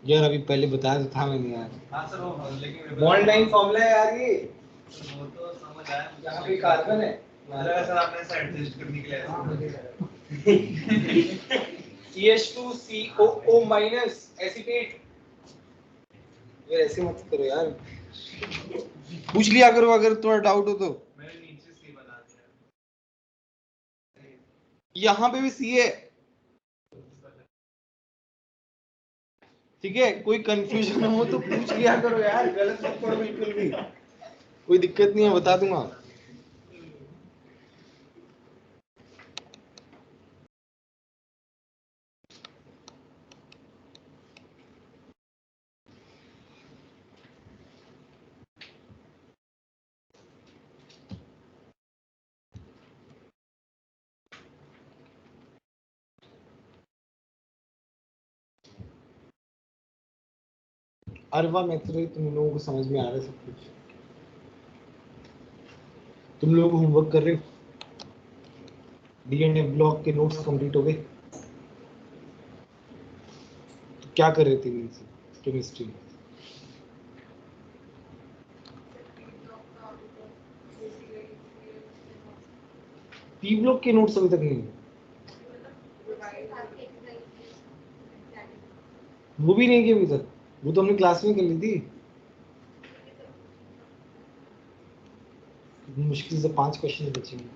यार अभी पहले बताया तो था मैंने यार. हाँ सर वो, लेकिन बॉन्ड लाइन फॉर्मूला है यार ये. वो तो समझ आया. यहाँ पे कार्बन है, लगा सर आपने ऐसा एडजस्ट करने के लिए CH2COO माइनस एसीटेट. यार ऐसे मत करो यार, पूछ लिया करो अगर तुम्हारा डाउट हो तो. मैंने नीचे सी बना दिया. यहाँ पे भी सी है, ठीक है. कोई कंफ्यूजन हो तो पूछ लिया करो यार, गलत मत पढ़ो बिल्कुल भी, कोई दिक्कत नहीं है, बता दूंगा. अरवा मैथ्री तुम लोगों को समझ में आ रहा है सब कुछ, तुम लोग होमवर्क कर रहे हो. डीएनए ब्लॉक के नोट्स कंप्लीट हो गए? तो क्या कर रहे थे इनसे केमिस्ट्री में? पी ब्लॉक के नोट्स अभी तक नहीं है, वो भी नहीं किए अभी तक, वो तो हमने क्लास में कर ली थी। मुश्किल से 5 क्वेश्चन बचे हैं,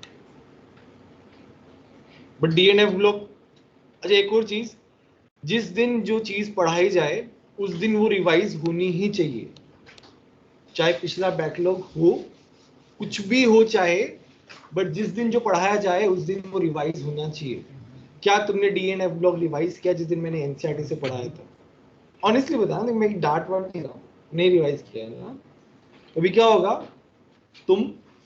बट डीएनएफ ब्लॉक। अच्छा एक और चीज, जिस दिन जो चीज पढ़ाई जाए उस दिन वो रिवाइज होनी ही चाहिए, चाहे पिछला बैकलॉग हो, कुछ भी हो चाहे, बट जिस दिन जो पढ़ाया जाए उस दिन वो रिवाइज होना चाहिए। क्या तुमने डीएनएफ ब्लॉक रिवाइज किया जिस दिन मैंने एनसीईआरटी से पढ़ाया था? ऑनेस्टली बता, मैं डांट वाट नहीं रहा हूँ, नहीं रिवाइज किया है ना। अभी क्या होगा, तुम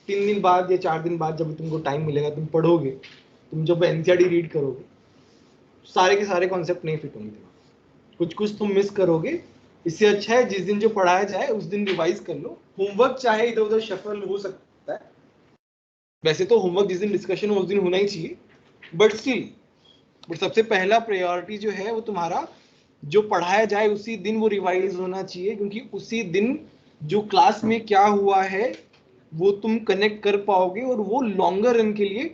3 दिन बाद या 4 दिन बाद जब तुमको टाइम मिलेगा तुम पढ़ोगे, तुम जब एनसीईआरटी रीड करोगे सारे के सारे कॉन्सेप्ट नहीं फिट होंगे, कुछ कुछ तुम मिस करोगे। इससे अच्छा है जिस दिन जो पढ़ाया जाए उस दिन रिवाइज कर लो। होमवर्क चाहे इधर उधर शफल हो सकता है, वैसे तो होमवर्क जिस दिन डिस्कशन हो उस दिन होना ही चाहिए, बट स्टिल सबसे पहला प्रायोरिटी जो है वो तुम्हारा जो पढ़ाया जाए उसी दिन वो रिवाइज होना चाहिए, क्योंकि उसी दिन जो क्लास में क्या हुआ है वो तुम कनेक्ट कर पाओगे और वो लॉन्गर रन के लिए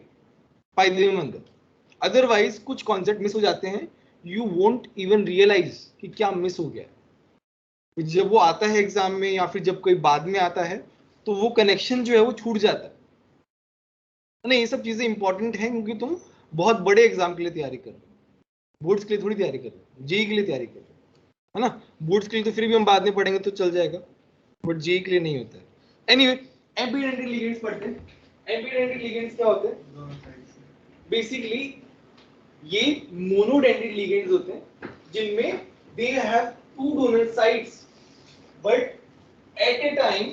फायदेमंद है। अदरवाइज कुछ कॉन्सेप्ट मिस हो जाते हैं, यू वोंट इवन रियलाइज कि क्या मिस हो गया। जब वो आता है एग्जाम में या फिर जब कोई बाद में आता है तो वो कनेक्शन जो है वो छूट जाता है। नहीं, ये सब चीजें इंपॉर्टेंट हैं क्योंकि तुम बहुत बड़े एग्जाम के लिए तैयारी कर रहे हो, बोर्ड्स के लिए थोड़ी तैयारी कर रहे हो, जेई के लिए तैयारी कर रहे हो, है ना। बोर्ड्स के लिए तो फिर भी हम बाद में पढ़ेंगे तो चल जाएगा, बट जेई के लिए नहीं होता है। एनीवे, एम्पीडेंटिक लिगेंड्स पढ़ते हैं। एम्पीडेंटिक लिगेंड्स क्या होते हैं? बेसिकली ये मोनोडेंड्रिट लिगेंड्स होते हैं जिनमें they have 2 donor sites, but at a time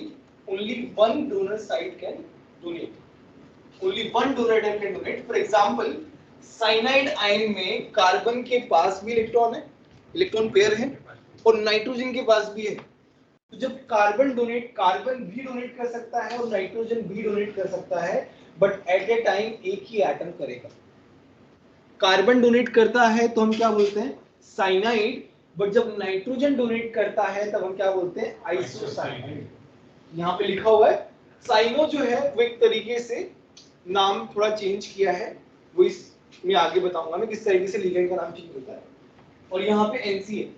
only one donor site can donate, only one donor atom can donate. For example, cyanide ion में कार्बन के पास भी इलेक्ट्रॉन है, इलेक्ट्रॉन पेयर है, और नाइट्रोजन के पास भी है। तो जब कार्बन भी डोनेट कर सकता है और नाइट्रोजन भी डोनेट कर सकता है, बट एट ए टाइम एक ही एटम करेगा। कार्बन डोनेट करता है तो हम क्या बोलते हैं? साइनाइड, बट जब नाइट्रोजन डोनेट करता है तब हम क्या बोलते हैं? आइसोसाइनाइड। यहाँ पे लिखा हुआ है, साइनो जो है वो एक तरीके से नाम थोड़ा चेंज किया है, वो इसमें आगे बताऊंगा मैं किस तरीके से लिगेंड का नाम चेंज होता है। और यहाँ पे एनसी है,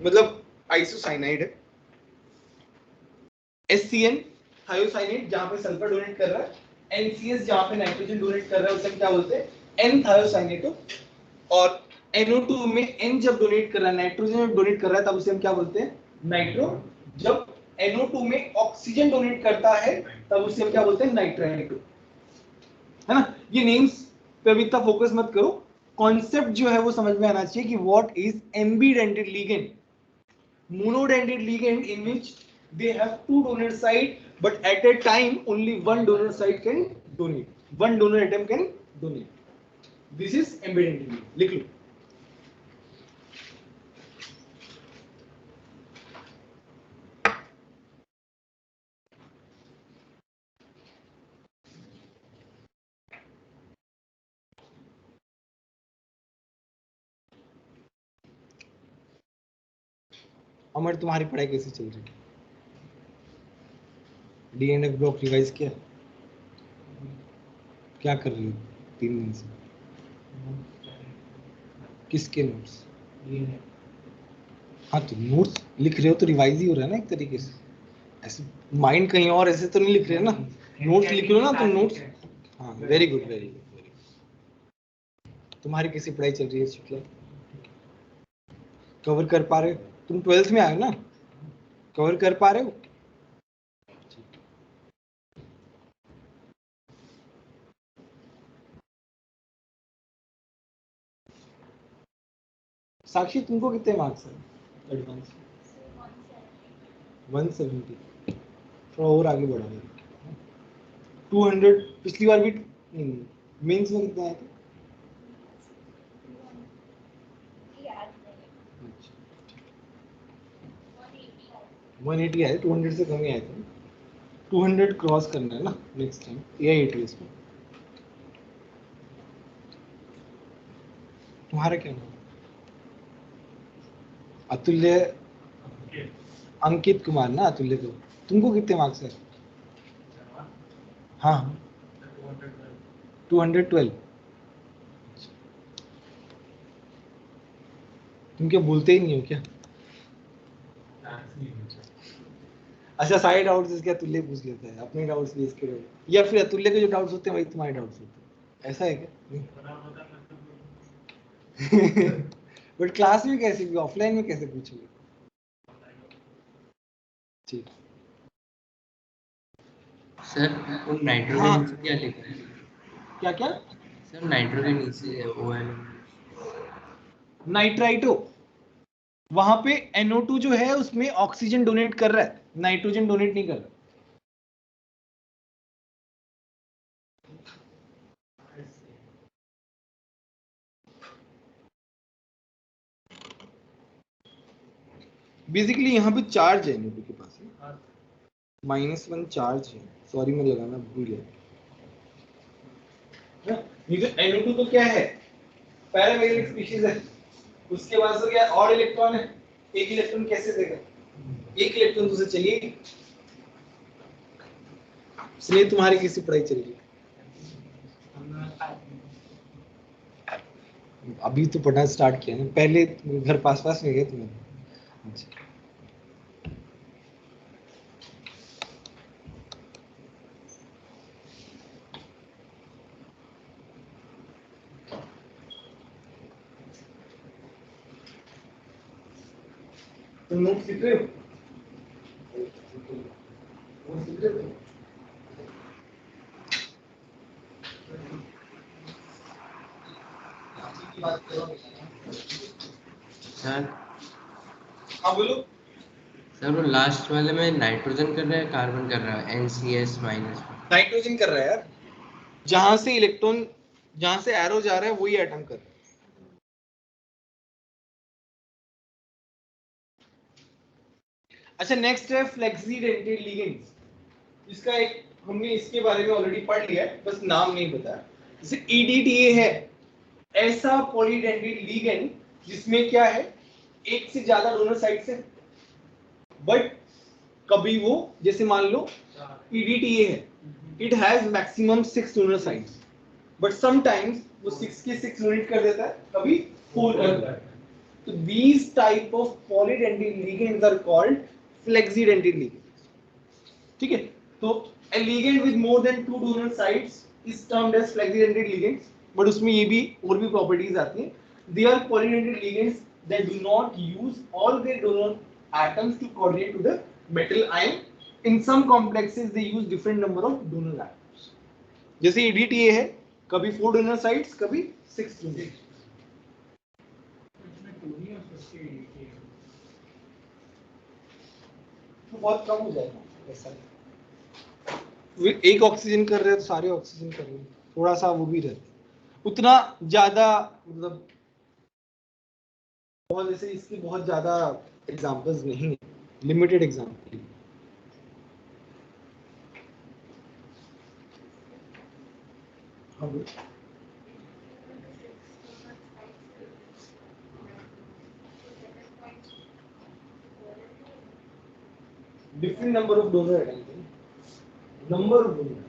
मतलब आइसोसाइनाइड है। एससीएन थायोसाइनेट जहाँ पे सल्फर डोनेट कर रहा है, एनसीएस जहाँ पे नाइट्रोजन डोनेट कर रहा है उसे क्या बोलते हैं? N thiocyanato. और NO2 में N जब डोनेट कर रहा है, नाइट्रोजन जब डोनेट कर रहा है तब उसे हम क्या बोलते हैं? नाइट्रो। जब NO2 में ऑक्सीजन डोनेट करता है तब उसे हम क्या बोलते हैं? नाइट्राइटो, है ना। ये नेम्स पे अभी इतना फोकस मत करो, कॉन्सेप्ट जो है वो समझ में आना चाहिए कि what is एम्बीडेंटेड ligand. Monodentate ligand in which they have 2 donor site, but at a time only one donor site can donate, one donor atom can donate. This is embedded ligand. लिख लो। अमर, तुम्हारी पढ़ाई कैसी चल रही है? डीएनएफ ब्लॉक रिवाइज किया? क्या कर रही हो 3 दिन से? किसके नोट्स? हाँ, तो नोट्स लिख रहे हो तो रिवाइज ही हो रहा है ना एक तरीके से, ऐसे माइंड कहीं और ऐसे तो नहीं लिख रहे ना। नोट्स लिख रहे हो ना तो नोट्स। हाँ, very good very good very good. तुम्हारी कैसी पढ़ाई चल रही है शुक्ला? कवर कर पा रहे हो? तुम 12th में आए हो ना, कवर कर पा रहे हो? साक्षी, तुमको कितने मार्क्स है एडवांस? 170। थोड़ा और आगे बढ़ा दे। 200 पिछली बार भी मेंस में कितने आए थे? 180 आए, 200 से कम ही आए थे। 200 क्रॉस करना है ना नेक्स्ट टाइम, या 80 इसमें। तुम्हारा क्या नाम? अतुल्य, अंकित कुमार ना? अतुल्य तो तुमको कितने मार्क्स है? हाँ 212। तुम क्या बोलते ही नहीं हो क्या? अच्छा, सारे डाउट्स इसके अतुल्य पूछ लेता है, अपने डाउट्स भी इसके रहे, या फिर अतुल्य के जो डाउट्स होते हैं वही तुम्हारे डाउट्स होते हैं, ऐसा है क्या? नहीं। बट क्लास में कैसे भी, ऑफलाइन में कैसे पूछोगे? ठीक। सर वो नाइट्रो के हाँ। नीचे क्या लिखा है? क्या क्या? सर नाइट्रो के नीचे ON। नाइट्राइटो, वहां पे NO2 जो है उसमें ऑक्सीजन डोनेट कर रहा है, नाइट्रोजन डोनेट नहीं कर रहा। बेसिकली यहाँ पे चार्ज है NO2 के पास, -1 चार्ज है। सॉरी मैं लगाना भूल गया। ये जो NO2 तो क्या है? पैरामैग्नेटिक स्पीशीज है, उसके पास तो क्या और इलेक्ट्रॉन है, एक इलेक्ट्रॉन कैसे देगा? एक इलेक्ट्रॉन तुझे चाहिए, इसलिए तुम्हारी किसी पढ़ाई चल रही है। अभी तो पढ़ना स्टार्ट किया ना, पहले घर पास पास में गए तुम्हें? अच्छा। तुम नोट्स लिख रहे हो? नोट्स लिख रहे हो? बात करो। सर हाँ बोलो। सर वो लास्ट वाले में नाइट्रोजन कर रहा है, कार्बन कर रहा है, NCS-। नाइट्रोजन कर रहा है यार, जहां से इलेक्ट्रॉन, जहां से एरो जा रहा है वही एटम कर रहा है। अच्छा, नेक्स्ट है फ्लेक्सीडेंटेड लिगेंड्स। इसका एक हमने इसके बारे में ऑलरेडी पढ़ लिया है, बस नाम नहीं पता। जैसे EDTA है ऐसा पॉलीडेंटेड लिगेंड जिसमें क्या है, एक से ज्यादा डोनर साइट्स है, बट कभी वो, जैसे मान लो EDTA है, it has maximum 6 donor sites, but sometimes वो 6 के 6 यूनिट कर देता है, कभी 4 कर देता है। तो these type of polydentate ligands are called flexidentate ligands. ठीक है? तो a ligand with more than 2 donor sites is termed as flexidentate ligands, but उसमें ये भी और भी प्रॉपर्टीज आती हैं। They are polydentate ligands that do not use all their donor atoms to coordinate to the metal ion. In some complexes they use different number of donor atoms. जैसे EDTA है, कभी 4 donor sites, कभी 6 donor। तो बहुत कम हो जाएगा ऐसा। एक ऑक्सीजन कर रहे हैं तो सारे ऑक्सीजन कर रहे हैं, थोड़ा सा वो भी रहता है, उतना ज्यादा मतलब बहुत, जैसे इसके बहुत ज्यादा एग्जांपल्स नहीं है, लिमिटेड एग्जांपल। हाँ different number of donor, number of donor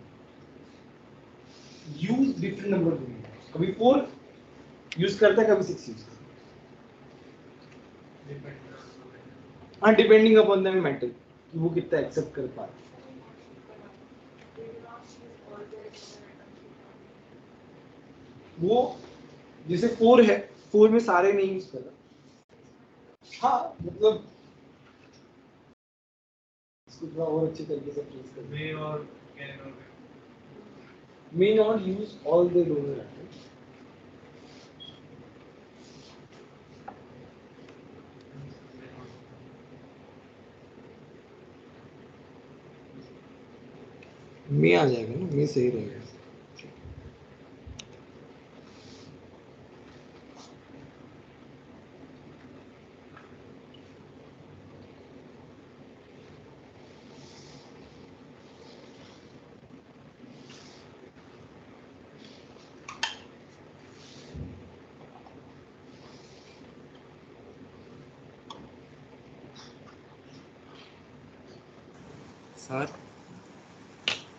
use different number of donor, कभी 4 यूज करता है, कभी 6 यूज करता है। हाँ, डिपेंडिंग अपॉन द मेटल कि वो कितना एक्सेप्ट कर पा रहा है। वो जैसे 4 है, 4 में सारे नहीं यूज कर रहा। हाँ मतलब इसको थोड़ा और अच्छे तरीके से ट्रेस कर, मे और can may not use all the donor atoms. मे आ जाएगा ना, मे सही रहेगा। सर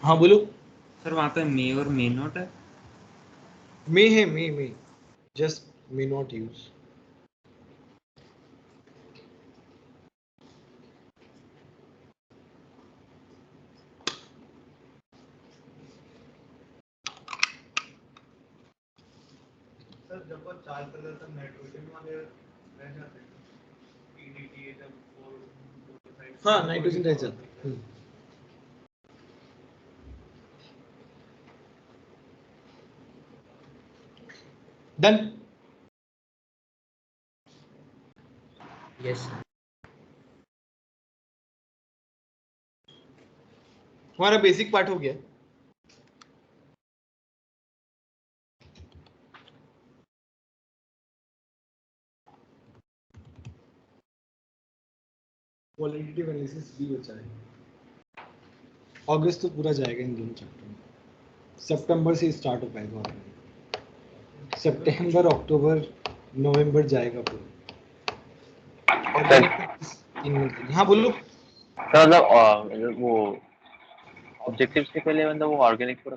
हाँ बोलो। सर वहाँ पे मे और मे नॉट है। मे है, may just may not use. Sir जब वो चार्ज कर देता है नाइट्रोजन वाले रह जाते हैं पीडीटी जब वो हाँ नाइट्रोजन रह जाता है। डन। Yes sir. हमारा बेसिक पार्ट हो गया। क्वालिटेटिव एनालिसिस भी बचा है। अगस्त तो पूरा जाएगा इन दोनों चैप्टर में। सितंबर से स्टार्ट हो पाएगा और सितंबर अक्टूबर नवंबर जाएगा पूरा। हाँ बोलो। सर मतलब वो ऑब्जेक्टिव्स के पहले मतलब वो ऑर्गेनिक पूरा